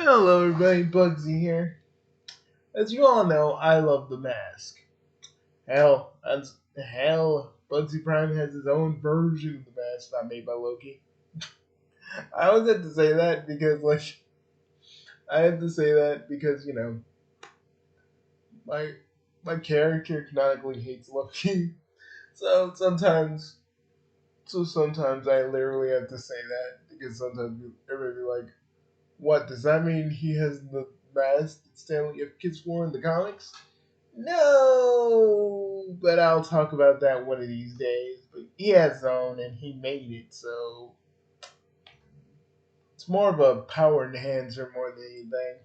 Hello, everybody. Bugsy here. As you all know, I love The Mask. Hell, Bugsy Prime has his own version of The Mask, not made by Loki. I always have to say that because, my my character canonically hates Loki. So sometimes, sometimes I literally have to say that because sometimes everybody be like, "What does that mean? He has the mask that Stanley Ipkiss wore in the comics?" No, but I'll talk about that one of these days. But he has his own, and he made it, so it's more of a power enhancer more than anything.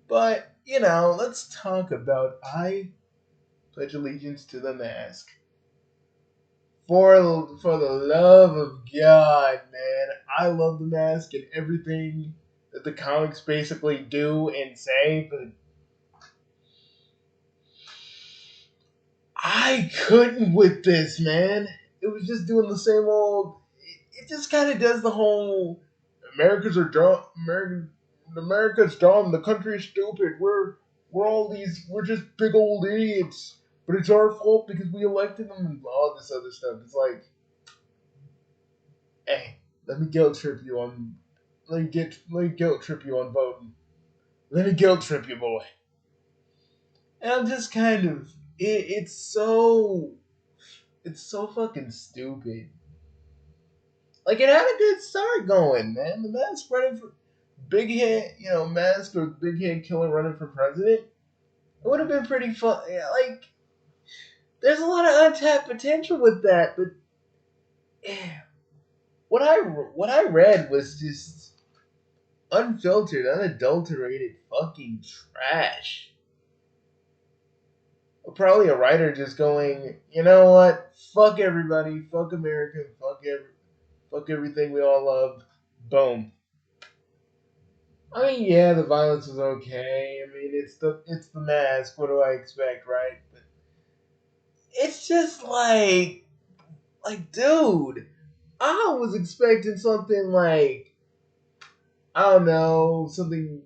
But let's talk about I pledge allegiance to the mask. For the love of God, man, I love the mask and everything that the comics basically do and say, but I couldn't with this, man. It was just doing the same old. It just kind of does the whole America's dumb. The country is stupid. We're just big old idiots. But it's our fault because we elected them and all this other stuff. It's like, hey, let me guilt trip you on. Let me guilt trip you on voting. Let me guilt trip you, boy. And I'm just kind of. It's so fucking stupid. Like it had a good start going, man. The Mask running for big head, Mask or big head killer running for president. It would have been pretty fun. Yeah, like there's a lot of untapped potential with that, but yeah, what I read was just unfiltered, unadulterated fucking trash. Probably a writer just going, you know what? Fuck everybody, fuck America, fuck everything we all love. Boom. I mean, yeah, the violence is okay. I mean, it's the mask. What do I expect, right? But it's just dude, I was expecting something like I don't know, something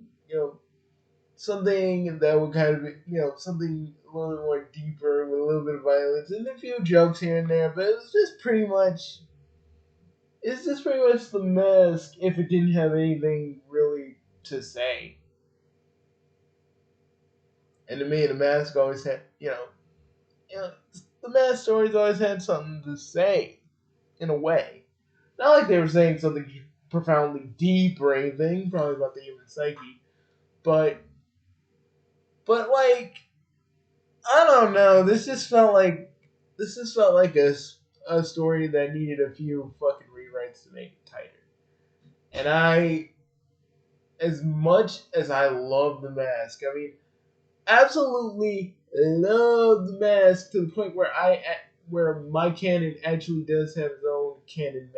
that would kind of be, something a little bit more deeper with a little bit of violence and a few jokes here and there. But it's just pretty much the mask if it didn't have anything really to say. And to me, the mask always had, you know, the mask stories always had something to say in a way. Not like they were saying something profoundly deep or anything, probably about the human psyche, but like I don't know. This just felt like a story that needed a few fucking rewrites to make it tighter. And as much as I love the mask, I mean, absolutely love the mask to the point where where my canon actually does have his own canon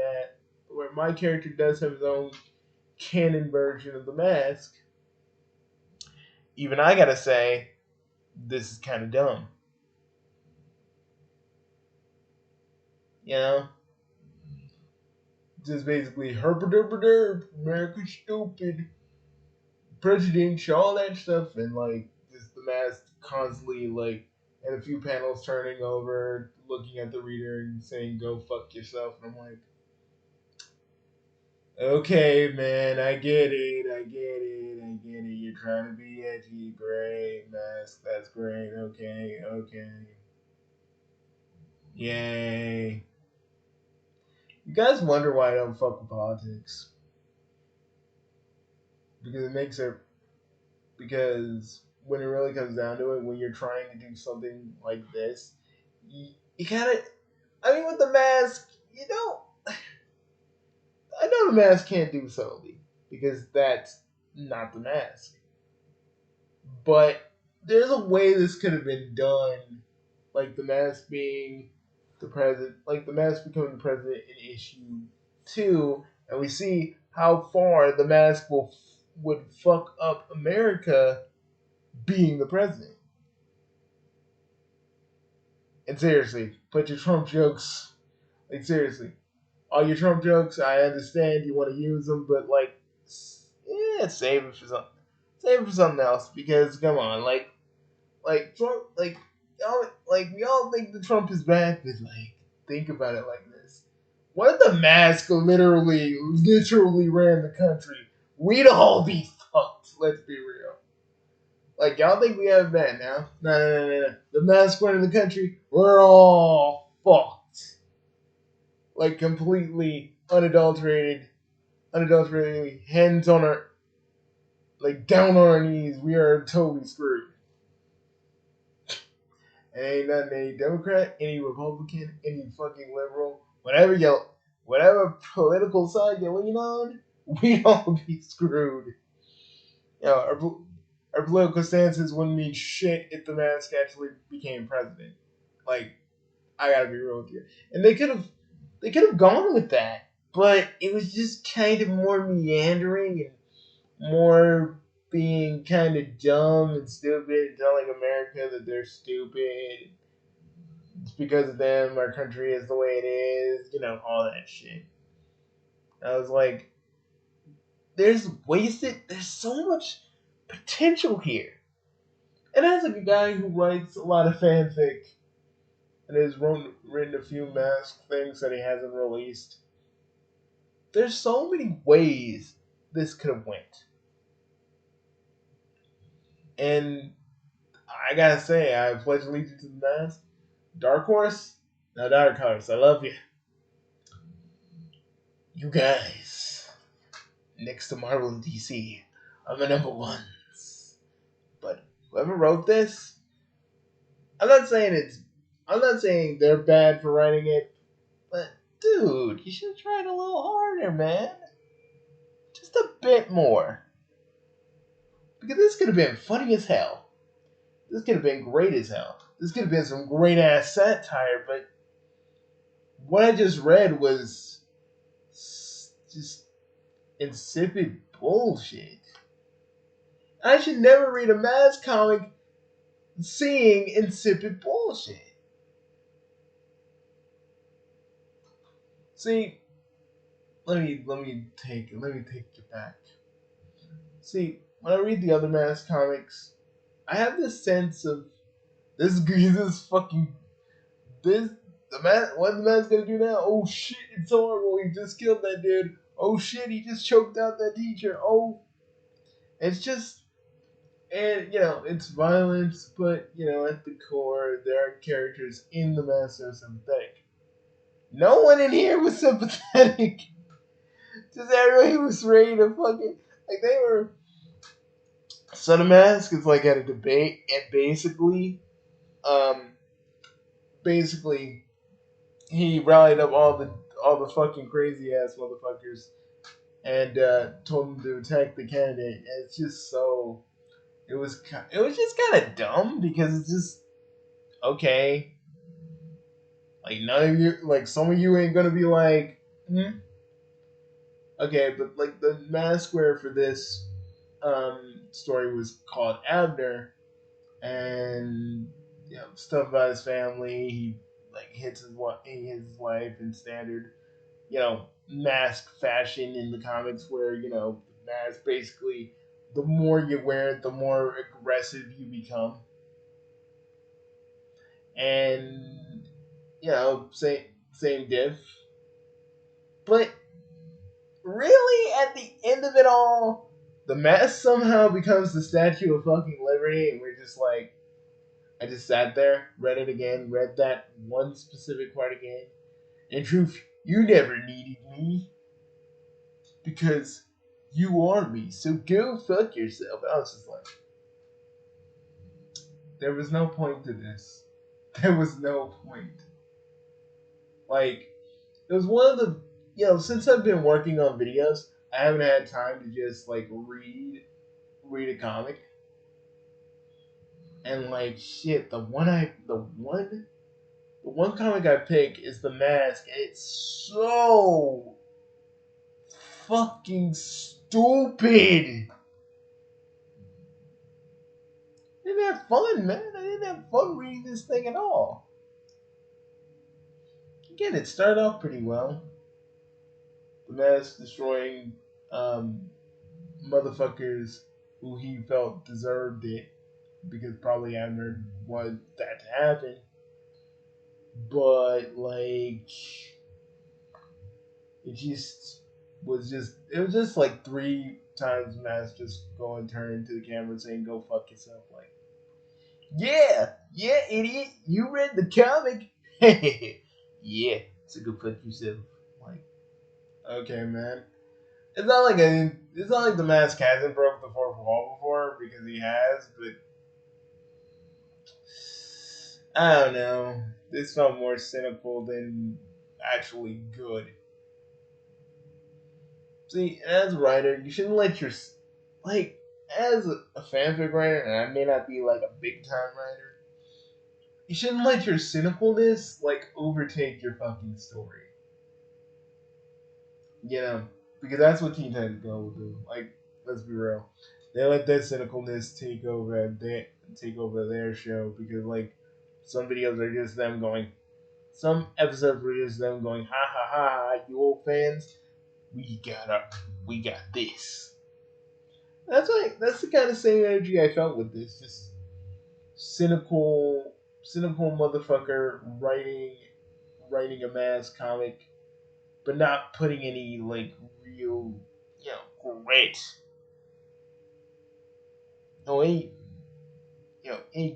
where my character does have his own canon version of the mask. Even I gotta say, this is kind of dumb. You know, just basically herper derper derp, America's stupid, presidential, all that stuff, and like just the mask constantly like, and a few panels turning over, looking at the reader and saying "Go fuck yourself," and I'm like, okay, man, I get it. You're trying to be edgy, great, mask, that's great, okay, okay, yay. You guys wonder why I don't fuck with politics because it makes it because when it really comes down to it, when you're trying to do something like this, you kind of. I mean, with the mask, you don't. I know the mask can't do subtlety because that's not the mask. But there's a way this could have been done, like the mask being the president, like the mask becoming the president in issue 2, and we see how far the mask would fuck up America being the president. And seriously, put your Trump jokes. Like seriously, all your Trump jokes, I understand you want to use them, but like, yeah, save it for something. Save it for something else because come on, like Trump, like we all think that Trump is bad, but like think about it like this: what if the mask literally ran the country? We'd all be fucked. Let's be real. Like y'all think we have that now? No. The mask running the country, we're all fucked. Like completely unadulterated, hands on our like down on our knees. We are totally screwed. And ain't nothing any Democrat, any Republican, any fucking liberal, whatever political side you lean on, we all be screwed. You know, our political stances wouldn't mean shit if the mask actually became president. Like, I gotta be real with you. And they could have gone with that, but it was just kind of more meandering and more being kind of dumb and stupid, and telling America that they're stupid. It's because of them our country is the way it is, all that shit. I was like, there's so much potential here. And as a guy who writes a lot of fanfic and has written a few mask things that he hasn't released, there's so many ways this could have went. And I gotta say, I pledge allegiance to the mask. Dark Horse? Now Dark Horse, I love you. You guys, next to Marvel and DC, are the number ones. But whoever wrote this, I'm not saying they're bad for writing it, but dude, you should have tried a little harder, man. Just a bit more. Because this could have been funny as hell. This could have been great as hell. This could have been some great ass satire, but what I just read was just insipid bullshit. I should never read a Mask comic seeing insipid bullshit. See, let me take it back. See, when I read the other Mask comics, I have this sense of this fucking this the man. What the man's gonna do now? Oh shit! It's horrible. He just killed that dude. Oh shit! He just choked out that teacher. Oh, it's just. And it's violence, but at the core, there are characters in the mask that are sympathetic. No one in here was sympathetic. Just everybody was ready to fucking like they were. So the mask is like at a debate, and um, basically he rallied up all the fucking crazy ass motherfuckers and told them to attack the candidate. And it's just so it was just kind of dumb because it's just okay. Like none of you, like some of you ain't gonna be like, okay, but like the mask wearer for this story was called Abner, and stuff about his family. He like he hits his wife in standard mask fashion in the comics, where the mask basically the more you wear it, the more aggressive you become, and same diff, but really at the end of it all, the mask somehow becomes the Statue of fucking Liberty, and we're just like, I just sat there, read it again, read that one specific part again. In truth, you never needed me because you are me. So go fuck yourself. I was just like, there was no point to this. There was no point. Like, it was one of the since I've been working on videos, I haven't had time to just like read a comic. And like shit, the one comic I pick is The Mask. It's so fucking stupid. I didn't have fun, man. I didn't have fun reading this thing at all. Again, it started off pretty well. the mask destroying um, motherfuckers who he felt deserved it because probably Abner wanted that to happen. But like, it was just like three times Mask just going turn to the camera and saying go fuck yourself. Like, yeah, idiot, you read the comic. Yeah, so go fuck yourself. Like, okay, man. It's not like the Mask hasn't broke the fourth wall before, because he has, but I don't know. This felt more cynical than actually good. See, as a writer, you shouldn't let your like as a fanfic writer, and I may not be like a big time writer. You shouldn't let your cynicalness like overtake your fucking story. You know, because that's what Teen Titans Go will do. Like, let's be real, they let that cynicalness take over their show, because like some videos are just them going, some episodes were just them going, ha ha ha, you old fans, we got this. That's the kind of same energy I felt with this. Just cynical motherfucker writing a Mask comic, but not putting any like real, grit. No, any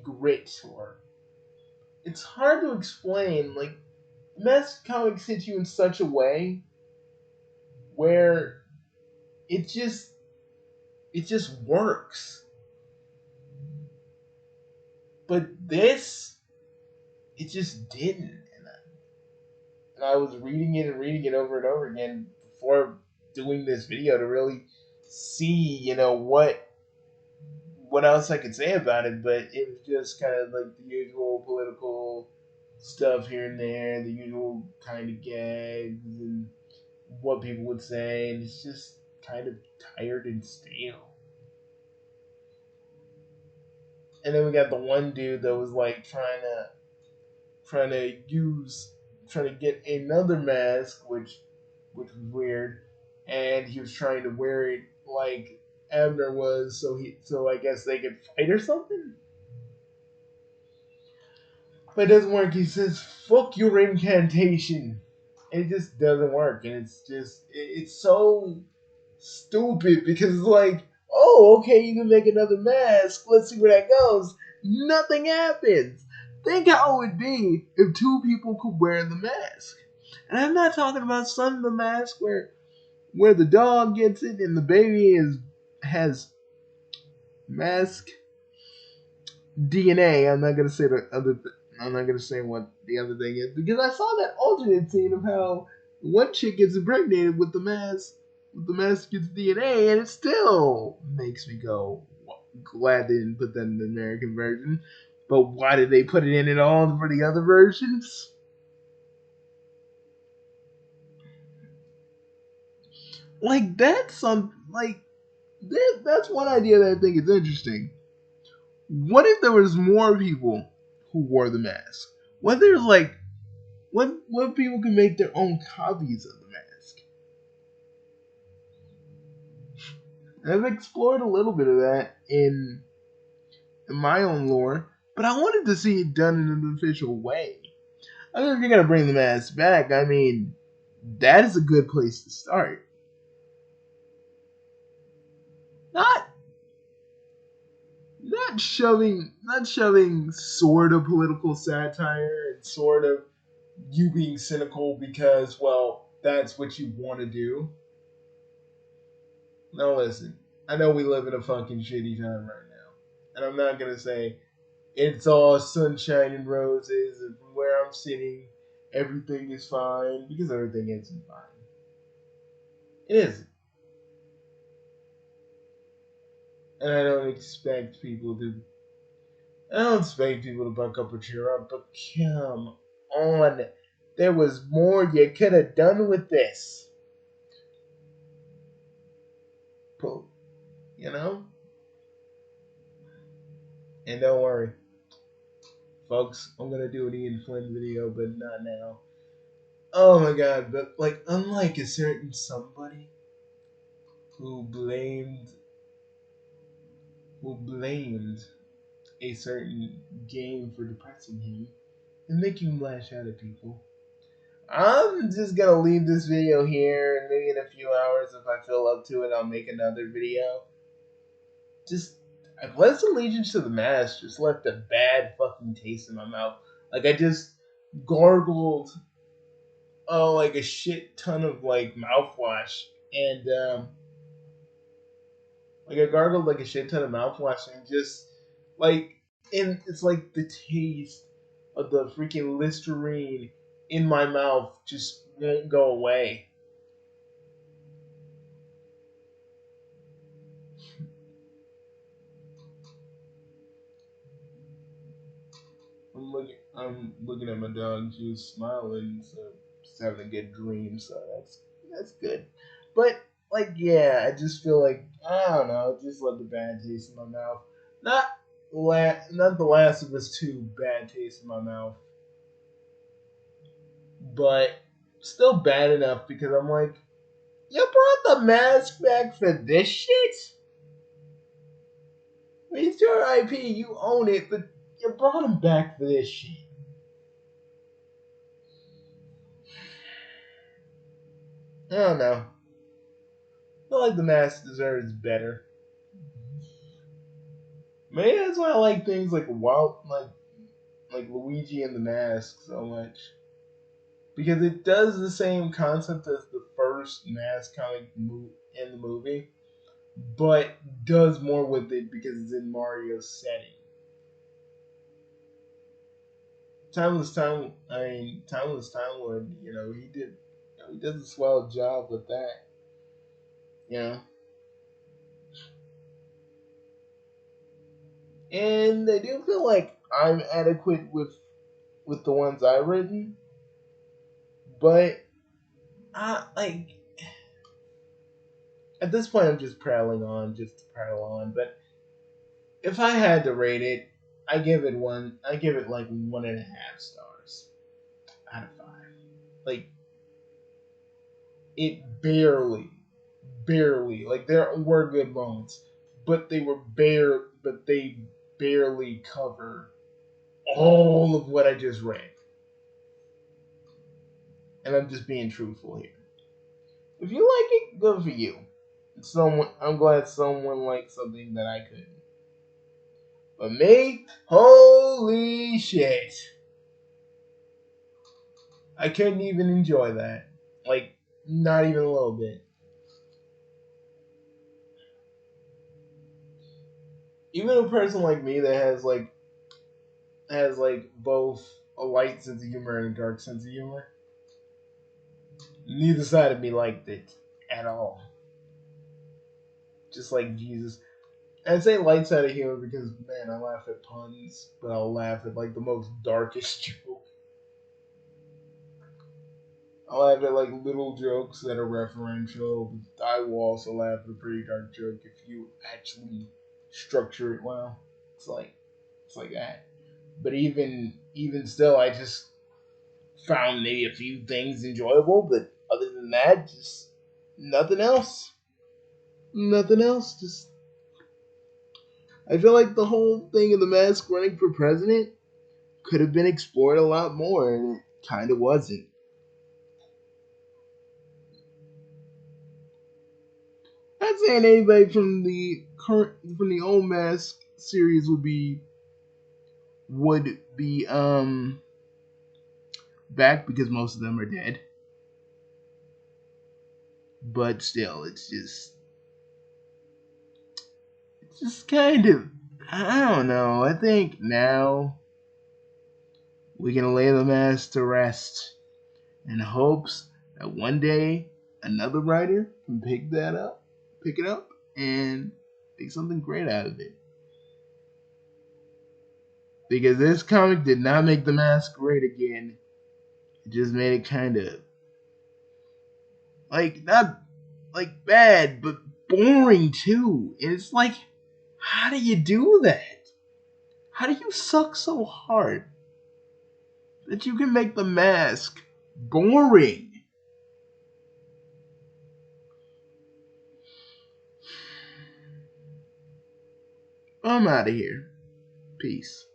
grit, or it's hard to explain. Like, Mask comics hit you in such a way where it just it just works. But this, it just didn't. And I was reading it and reading it over and over again before doing this video to really see, what else I could say about it. But it was just kind of like the usual political stuff here and there, the usual kind of gags and what people would say, and it's just kind of tired and stale. And then we got the one dude that was like trying to use trying to get another mask, which was weird, and he was trying to wear it like Abner was, so I guess they could fight or something. But it doesn't work. He says, "Fuck your incantation." And it just doesn't work, and it's so stupid, because it's like, oh, okay, you can make another mask. Let's see where that goes. Nothing happens. Think how it would be if two people could wear the mask. And I'm not talking about Son of the Mask where the dog gets it and the baby has mask DNA. I'm not gonna say what the other thing is, because I saw that alternate scene of how one chick gets impregnated with the mask. The mask gets DNA, and it still makes me go, glad they didn't put that in the American version. But why did they put it in at all for the other versions? Like, that's one idea that I think is interesting. What if there was more people who wore the mask? What if there's like what people can make their own copies of the mask? I've explored a little bit of that in my own lore, but I wanted to see it done in an official way. I mean, if you're gonna bring the mask back, I mean, that is a good place to start. Not not shoving sort of political satire and sort of you being cynical because, well, that's what you want to do. Now listen, I know we live in a fucking shitty time right now, and I'm not gonna say it's all sunshine and roses, and from where I'm sitting, everything is fine, because everything isn't fine. It isn't, and I don't expect people to buck up or cheer up, but come on, there was more you could have done with this. You know, and don't worry, folks, I'm gonna do an Ian Flynn video, but not now. Oh my god, but like unlike a certain somebody who blamed who blamed a certain game for depressing him and making him lash out at people. I'm just gonna leave this video here, and maybe in a few hours, if I feel up to it, I'll make another video. Just, I pledged allegiance to the mask just left a bad fucking taste in my mouth. Like, I just gargled, like a shit ton of, like, mouthwash, and, like, I gargled like a shit ton of mouthwash, and just, like, and it's like the taste of the freaking Listerine in my mouth just won't go away. I'm looking at my dog. She's smiling, so she's having a good dream. So that's good. But like, yeah, I just feel like I don't know. Just left a bad taste in my mouth. Not not the Last of Us 2 bad taste in my mouth, but still bad enough because I'm like, you brought the mask back for this shit. I mean, it's your IP, you own it, but you brought him back for this shit. I don't know. I feel like the mask deserves better. Maybe that's why I like things like like Luigi and the Mask so much, because it does the same concept as the first Mask comic in the movie, but does more with it because it's in Mario's setting. Timeless Time Lord. He does a swell job with that. You know, and I do feel like I'm adequate with the ones I've written, but like at this point, I'm just prattling on, just to prattle on. But if I had to rate it, I give it one. I give it like 1.5 stars out of 5. Like it barely. Like there were good moments, but they barely cover all of what I just read. And I'm just being truthful here. If you like it, good for you. I'm glad someone liked something that I couldn't. But me, holy shit. I couldn't even enjoy that. Like, not even a little bit. Even a person like me that has like both a light sense of humor and a dark sense of humor, neither side of me liked it at all. Just like Jesus. I'd say light side of humor because man, I laugh at puns, but I'll laugh at like the most darkest joke. I laugh at like little jokes that are referential. But I will also laugh at a pretty dark joke if you actually structure it well. It's like it's like that. But even still, I just found maybe a few things enjoyable. But other than that, just nothing else. Nothing else. Just I feel like the whole thing of the mask running for president could have been explored a lot more, and it kind of wasn't. Not saying anybody from the old Mask series would be back because most of them are dead. But still, it's just kind of I don't know. I think now we can lay the mask to rest in hopes that one day another writer can pick it up, and make something great out of it. Because this comic did not make the mask great again. It just made it kind of like not like bad, but boring too. And it's like, how do you do that? How do you suck so hard that you can make the mask Boring. I'm out of here. Peace.